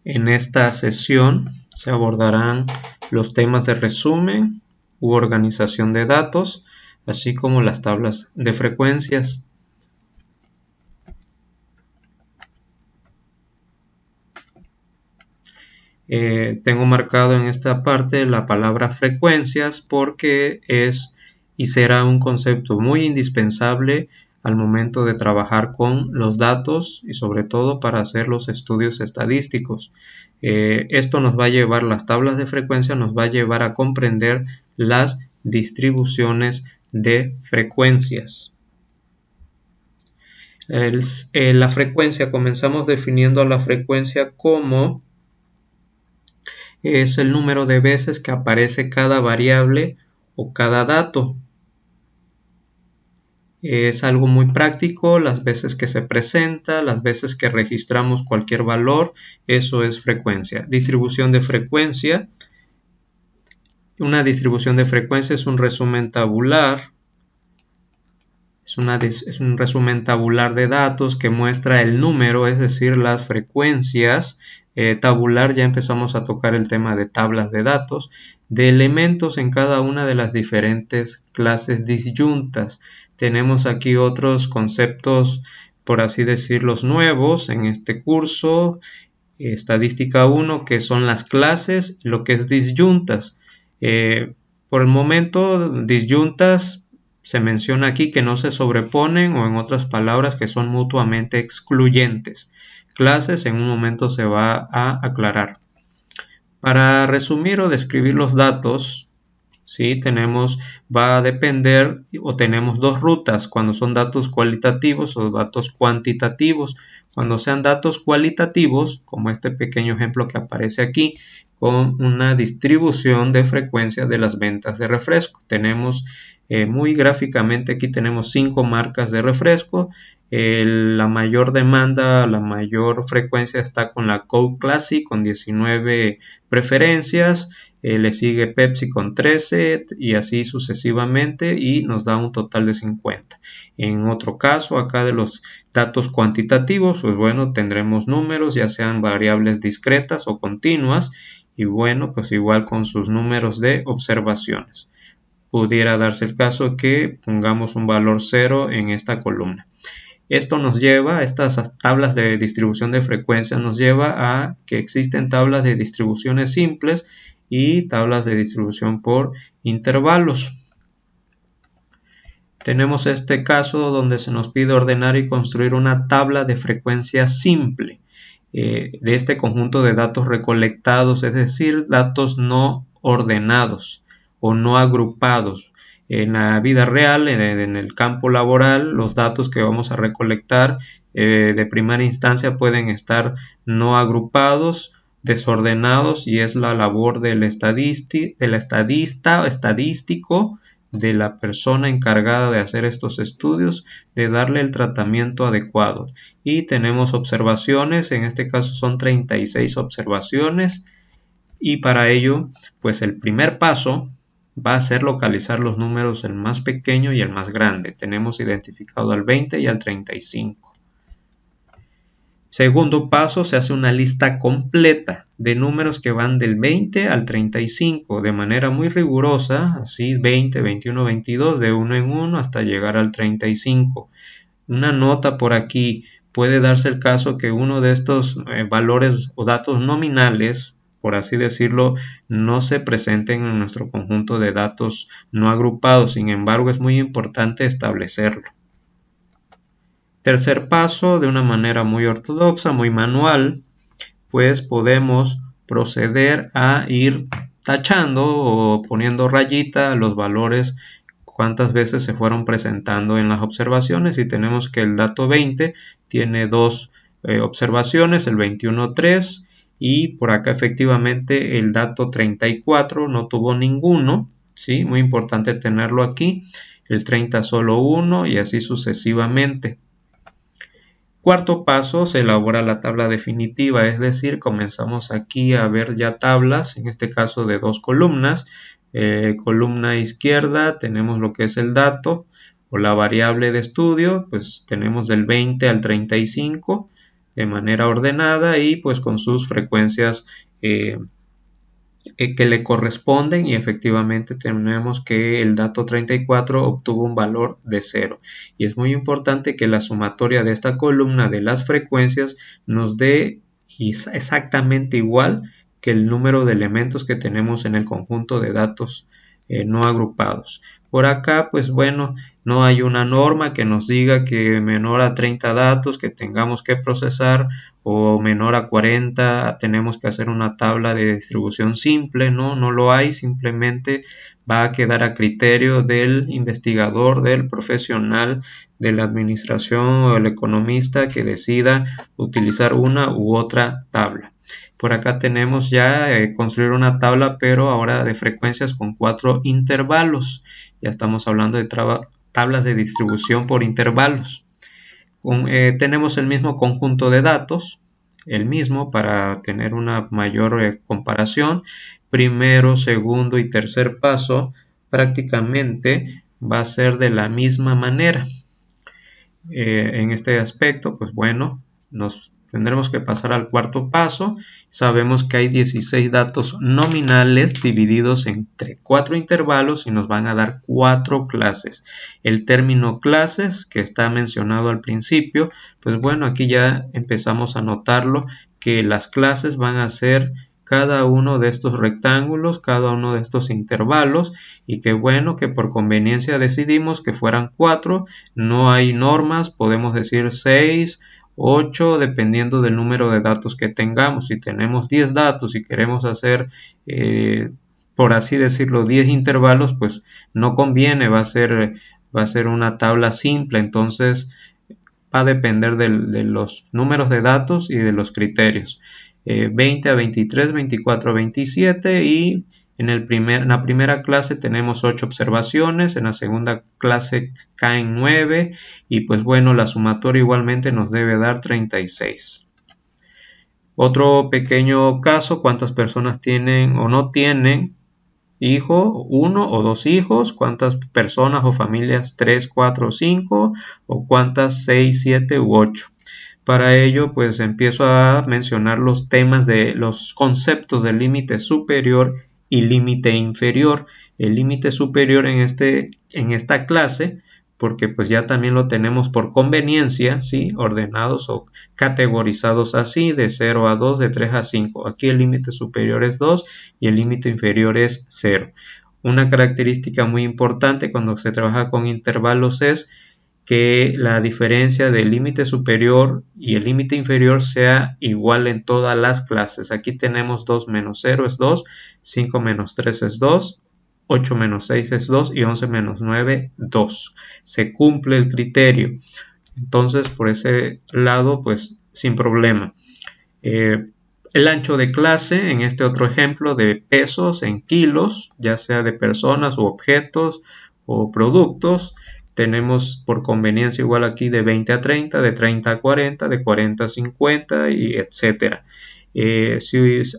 En esta sesión se abordarán los temas de resumen u organización de datos, así como las tablas de frecuencias. Tengo marcado en esta parte la palabra frecuencias porque es y será un concepto muy indispensable al momento de trabajar con los datos y sobre todo para hacer los estudios estadísticos. Esto nos va a llevar, las tablas de frecuencia nos va a llevar a comprender las distribuciones de frecuencias. La frecuencia, comenzamos definiendo la frecuencia como es el número de veces que aparece cada variable o cada dato. Es algo muy práctico, las veces que se presenta, las veces que registramos cualquier valor, eso es frecuencia. Distribución de frecuencia. Una distribución de frecuencia es un resumen tabular. Es un resumen tabular de datos que muestra el número, es decir, las frecuencias. Tabular, ya empezamos a tocar el tema de tablas de datos, de elementos en cada una de las diferentes clases disyuntas. Tenemos aquí otros conceptos, por así decirlos, nuevos en este curso, estadística 1, que son las clases, lo que es disyuntas. Por el momento, disyuntas se menciona aquí que no se sobreponen o en otras palabras que son mutuamente excluyentes. Clases en un momento se va a aclarar. Para resumir o describir los datos, ¿sí? Va a depender o tenemos dos rutas cuando son datos cualitativos o datos cuantitativos. Cuando sean datos cualitativos, como este pequeño ejemplo que aparece aquí, con una distribución de frecuencia de las ventas de refresco. Tenemos muy gráficamente aquí tenemos 5 marcas de refresco. La mayor demanda, la mayor frecuencia está con la Coke Classic con 19 preferencias. Le sigue Pepsi con 13 y así sucesivamente y nos da un total de 50. En otro caso, acá de los datos cuantitativos, pues bueno, tendremos números, ya sean variables discretas o continuas, y bueno, pues igual con sus números de observaciones. Pudiera darse el caso que pongamos un valor 0 en esta columna. Esto nos lleva, estas tablas de distribución de frecuencia nos lleva a que existen tablas de distribuciones simples y tablas de distribución por intervalos. Tenemos este caso donde se nos pide ordenar y construir una tabla de frecuencia simple de este conjunto de datos recolectados, es decir, datos no ordenados o no agrupados. En la vida real, en el campo laboral, los datos que vamos a recolectar de primera instancia pueden estar no agrupados, desordenados, y es la labor del estadista o estadístico, de la persona encargada de hacer estos estudios, de darle el tratamiento adecuado. Y tenemos observaciones, en este caso son 36 observaciones, y para ello, pues el primer paso va a ser localizar los números, el más pequeño y el más grande. Tenemos identificado al 20 y al 35. Segundo paso, se hace una lista completa de números que van del 20 al 35 de manera muy rigurosa, así 20, 21, 22, de uno en uno hasta llegar al 35. Una nota por aquí: puede darse el caso que uno de estos valores o datos nominales, por así decirlo, no se presenten en nuestro conjunto de datos no agrupados. Sin embargo, es muy importante establecerlo. Tercer paso, de una manera muy ortodoxa, muy manual, pues podemos proceder a ir tachando o poniendo rayita los valores, cuántas veces se fueron presentando en las observaciones, y tenemos que el dato 20 tiene 2 observaciones, el 21 3, y por acá efectivamente el dato 34 no tuvo ninguno, ¿sí? Muy importante tenerlo aquí, el 30 solo 1 y así sucesivamente. Cuarto paso, se elabora la tabla definitiva, es decir, comenzamos aquí a ver ya tablas, en este caso de 2 columnas. Columna izquierda tenemos lo que es el dato o la variable de estudio, pues tenemos del 20 al 35. de manera ordenada y pues con sus frecuencias que le corresponden, y efectivamente tenemos que el dato 34 obtuvo un valor de 0, y es muy importante que la sumatoria de esta columna de las frecuencias nos dé exactamente igual que el número de elementos que tenemos en el conjunto de datos no agrupados. Por acá, pues bueno, no hay una norma que nos diga que menor a 30 datos que tengamos que procesar o menor a 40 tenemos que hacer una tabla de distribución simple, no lo hay, simplemente va a quedar a criterio del investigador, del profesional, de la administración o el economista que decida utilizar una u otra tabla. Por acá tenemos ya construir una tabla, pero ahora de frecuencias con 4 intervalos. Ya estamos hablando de tablas de distribución por intervalos. Tenemos el mismo conjunto de datos, el mismo para tener una mayor comparación. Primero, segundo y tercer paso prácticamente va a ser de la misma manera. En este aspecto, pues bueno, nos tendremos que pasar al cuarto paso. Sabemos que hay 16 datos nominales divididos entre 4 intervalos y nos van a dar 4 clases. El término clases que está mencionado al principio, pues bueno, aquí ya empezamos a notarlo, que las clases van a ser cada uno de estos rectángulos, cada uno de estos intervalos, y que bueno, que por conveniencia decidimos que fueran 4, no hay normas, podemos decir 6, 8, dependiendo del número de datos que tengamos. Si tenemos 10 datos y queremos hacer, por así decirlo, 10 intervalos, pues no conviene, va a ser una tabla simple, entonces va a depender de los números de datos y de los criterios. 20 a 23, 24 a 27, y en la primera clase tenemos 8 observaciones, en la segunda clase caen 9, y pues bueno, la sumatoria igualmente nos debe dar 36. Otro pequeño caso, cuántas personas tienen o no tienen hijo, 1 o 2 hijos, cuántas personas o familias 3, 4 o 5, o cuántas 6, 7 u 8. Para ello, pues empiezo a mencionar los temas de los conceptos de límite superior y límite inferior. El límite superior en esta clase, porque pues ya también lo tenemos por conveniencia, ¿sí? Ordenados o categorizados así, de 0 a 2, de 3 a 5. Aquí el límite superior es 2 y el límite inferior es 0. Una característica muy importante cuando se trabaja con intervalos es que la diferencia del límite superior y el límite inferior sea igual en todas las clases. Aquí tenemos 2 menos 0 es 2, 5 menos 3 es 2, 8 menos 6 es 2 y 11 menos 9, 2. Se cumple el criterio. Entonces, por ese lado, pues sin problema. El ancho de clase, en este otro ejemplo de pesos en kilos, ya sea de personas u objetos o productos, tenemos por conveniencia igual aquí de 20 a 30, de 30 a 40, de 40 a 50 y etcétera.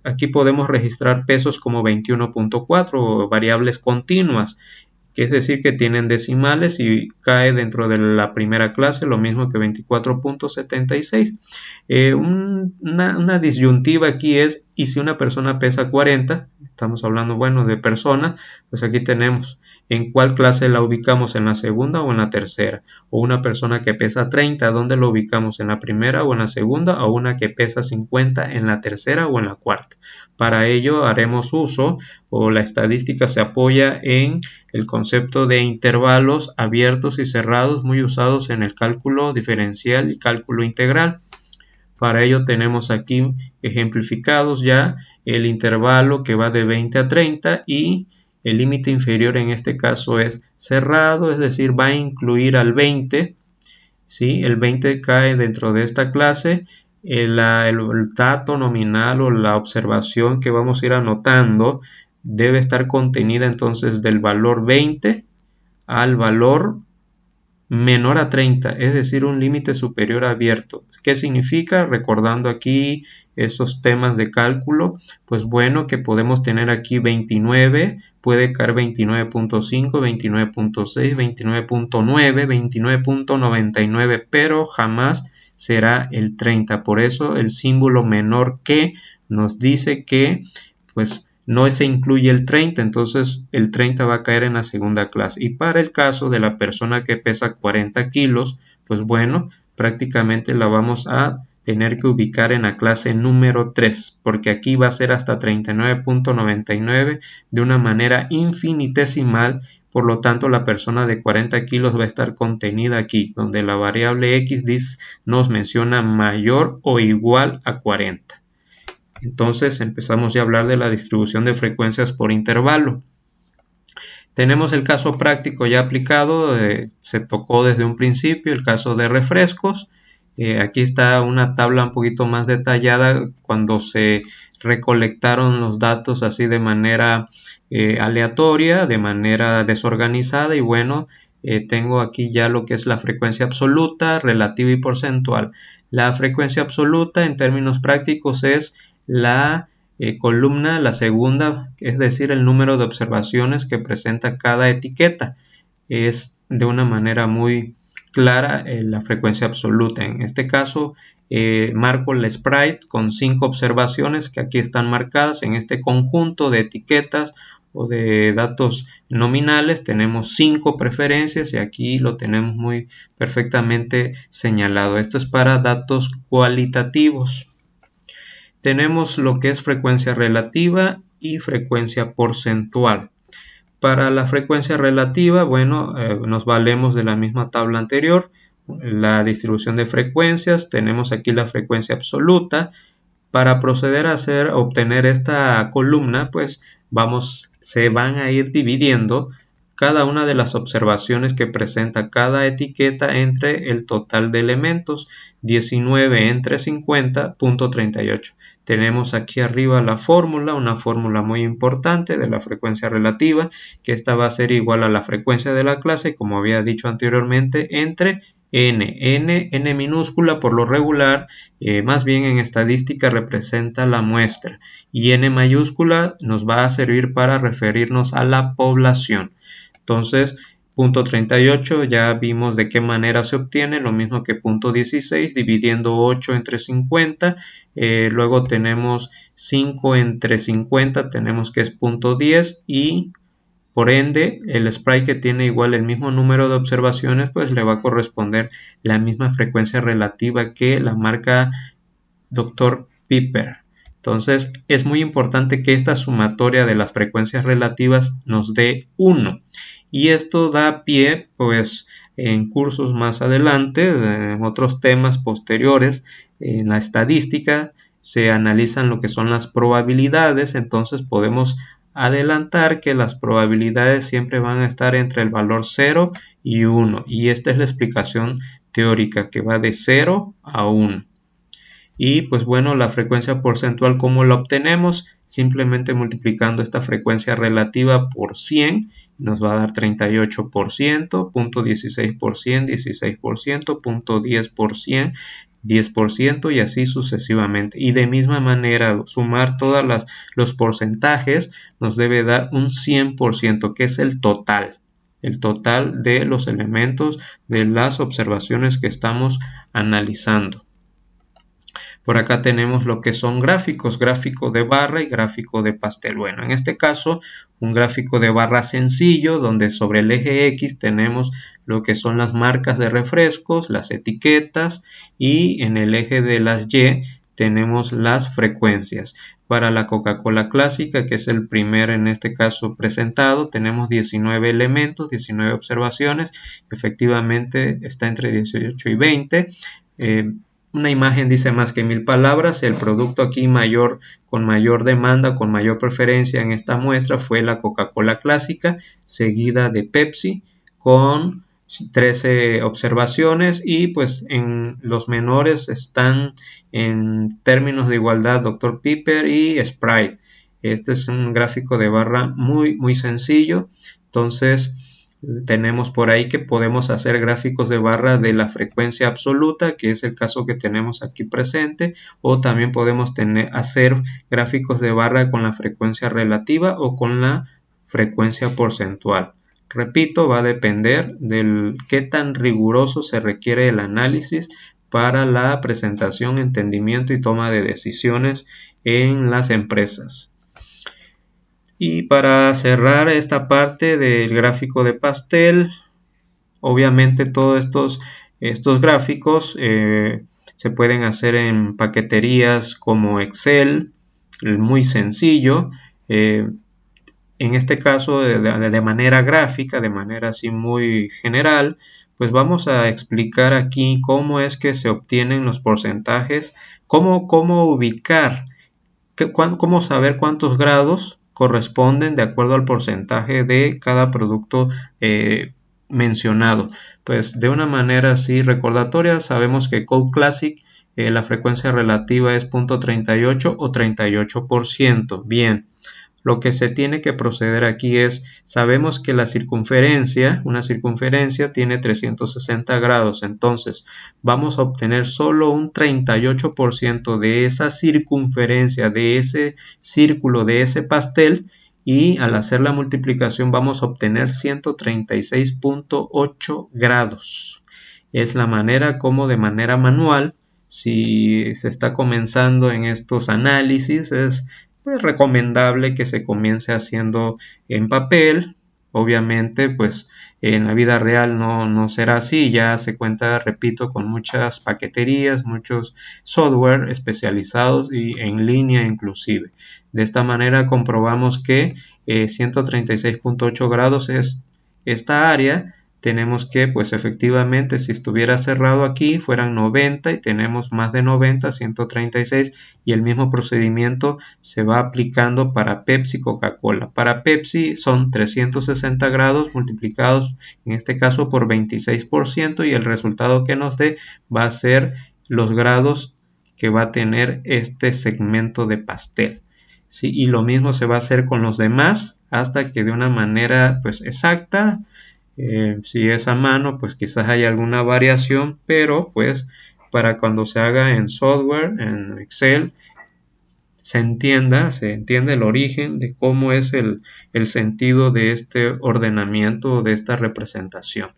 Aquí podemos registrar pesos como 21.4 o variables continuas, que es decir que tienen decimales y cae dentro de la primera clase, lo mismo que 24.76. Una disyuntiva aquí es, y si una persona pesa 40, estamos hablando, bueno, de persona, pues aquí tenemos en cuál clase la ubicamos, en la segunda o en la tercera. O una persona que pesa 30, ¿dónde lo ubicamos? ¿En la primera o en la segunda? O una que pesa 50, ¿en la tercera o en la cuarta? Para ello haremos uso, o la estadística se apoya en el concepto de intervalos abiertos y cerrados, muy usados en el cálculo diferencial y cálculo integral. Para ello tenemos aquí ejemplificados ya el intervalo que va de 20 a 30 y el límite inferior en este caso es cerrado, es decir, va a incluir al 20. ¿Sí? El 20 cae dentro de esta clase. El dato nominal o la observación que vamos a ir anotando debe estar contenida entonces del valor 20 al valor menor a 30, es decir, un límite superior abierto. ¿Qué significa? Recordando aquí esos temas de cálculo, pues bueno, que podemos tener aquí 29, puede caer 29.5, 29.6, 29.9, 29.99, pero jamás será el 30. Por eso el símbolo menor que nos dice que pues no se incluye el 30, entonces el 30 va a caer en la segunda clase. Y para el caso de la persona que pesa 40 kilos, pues bueno, prácticamente la vamos a tener que ubicar en la clase número 3, porque aquí va a ser hasta 39.99 de una manera infinitesimal. Por lo tanto, la persona de 40 kilos va a estar contenida aquí, donde la variable x nos menciona mayor o igual a 40. Entonces empezamos ya a hablar de la distribución de frecuencias por intervalo. Tenemos el caso práctico ya aplicado, se tocó desde un principio el caso de refrescos. Aquí está una tabla un poquito más detallada cuando se recolectaron los datos así de manera aleatoria, de manera desorganizada, y bueno, tengo aquí ya lo que es la frecuencia absoluta, relativa y porcentual. La frecuencia absoluta en términos prácticos es la columna, la segunda, es decir, el número de observaciones que presenta cada etiqueta. Es de una manera muy clara la frecuencia absoluta. En este caso marco el sprite con 5 observaciones que aquí están marcadas en este conjunto de etiquetas o de datos nominales. Tenemos 5 preferencias y aquí lo tenemos muy perfectamente señalado. Esto es para datos cualitativos. Tenemos lo que es frecuencia relativa y frecuencia porcentual. Para la frecuencia relativa, bueno, nos valemos de la misma tabla anterior, la distribución de frecuencias. Tenemos aquí la frecuencia absoluta. Para proceder a obtener esta columna, pues se van a ir dividiendo cada una de las observaciones que presenta cada etiqueta entre el total de elementos, 19 entre 50.38. Tenemos aquí arriba la fórmula, una fórmula muy importante de la frecuencia relativa, que esta va a ser igual a la frecuencia de la clase, como había dicho anteriormente, entre n minúscula por lo regular, más bien en estadística representa la muestra, y n mayúscula nos va a servir para referirnos a la población. Entonces, punto 38 ya vimos de qué manera se obtiene, lo mismo que punto 16, dividiendo 8 entre 50, luego tenemos 5 entre 50, tenemos que es punto 10, y por ende el sprite que tiene igual el mismo número de observaciones, pues le va a corresponder la misma frecuencia relativa que la marca Dr. Piper. Entonces es muy importante que esta sumatoria de las frecuencias relativas nos dé 1, y esto da pie pues en cursos más adelante, en otros temas posteriores, en la estadística se analizan lo que son las probabilidades. Entonces podemos adelantar que las probabilidades siempre van a estar entre el valor 0 y 1, y esta es la explicación teórica, que va de 0 a 1. Y pues bueno, la frecuencia porcentual, ¿cómo la obtenemos? Simplemente multiplicando esta frecuencia relativa por 100, nos va a dar 38%, 0.16%, 16%, 0.10%, 10%, y así sucesivamente. Y de misma manera, sumar todos los porcentajes nos debe dar un 100%, que es el total de los elementos de las observaciones que estamos analizando. Por acá tenemos lo que son gráficos, gráfico de barra y gráfico de pastel. Bueno, en este caso, un gráfico de barra sencillo, donde sobre el eje X tenemos lo que son las marcas de refrescos, las etiquetas, y en el eje de las Y tenemos las frecuencias. Para la Coca-Cola clásica, que es el primer en este caso presentado, tenemos 19 elementos, 19 observaciones. Efectivamente está entre 18 y 20. Una imagen dice más que 1000 palabras. El producto aquí con mayor demanda, con mayor preferencia en esta muestra fue la Coca-Cola clásica, seguida de Pepsi con 13 observaciones, y pues en los menores están en términos de igualdad Dr. Piper y Sprite. Este es un gráfico de barra muy muy sencillo. Entonces tenemos por ahí que podemos hacer gráficos de barra de la frecuencia absoluta, que es el caso que tenemos aquí presente, o también podemos hacer gráficos de barra con la frecuencia relativa o con la frecuencia porcentual. Repito, va a depender del qué tan riguroso se requiere el análisis para la presentación, entendimiento y toma de decisiones en las empresas. Y para cerrar esta parte del gráfico de pastel, obviamente todos estos gráficos se pueden hacer en paqueterías como Excel, muy sencillo. En este caso, de manera gráfica, de manera así muy general, pues vamos a explicar aquí cómo es que se obtienen los porcentajes, cómo ubicar, cómo saber cuántos grados corresponden de acuerdo al porcentaje de cada producto mencionado. Pues de una manera así recordatoria, sabemos que Code Classic la frecuencia relativa es 0.38 o 38%. Bien, lo que se tiene que proceder aquí es, sabemos que la circunferencia, una circunferencia tiene 360 grados, entonces vamos a obtener solo un 38% de esa circunferencia, de ese círculo, de ese pastel, y al hacer la multiplicación vamos a obtener 136.8 grados. Es la manera como de manera manual, si se está comenzando en estos análisis, es recomendable que se comience haciendo en papel. Obviamente, pues en la vida real no será así, ya se cuenta, repito, con muchas paqueterías, muchos software especializados y en línea inclusive. De esta manera comprobamos que 136.8 grados es esta área. Tenemos que, pues efectivamente, si estuviera cerrado aquí, fueran 90 y tenemos más de 90, 136, y el mismo procedimiento se va aplicando para Pepsi, Coca-Cola. Para Pepsi son 360 grados multiplicados, en este caso, por 26%, y el resultado que nos dé va a ser los grados que va a tener este segmento de pastel. ¿Sí? Y lo mismo se va a hacer con los demás hasta que de una manera pues exacta, si es a mano, pues quizás haya alguna variación, pero pues para cuando se haga en software, en Excel, se entiende el origen de cómo es el sentido de este ordenamiento, de esta representación.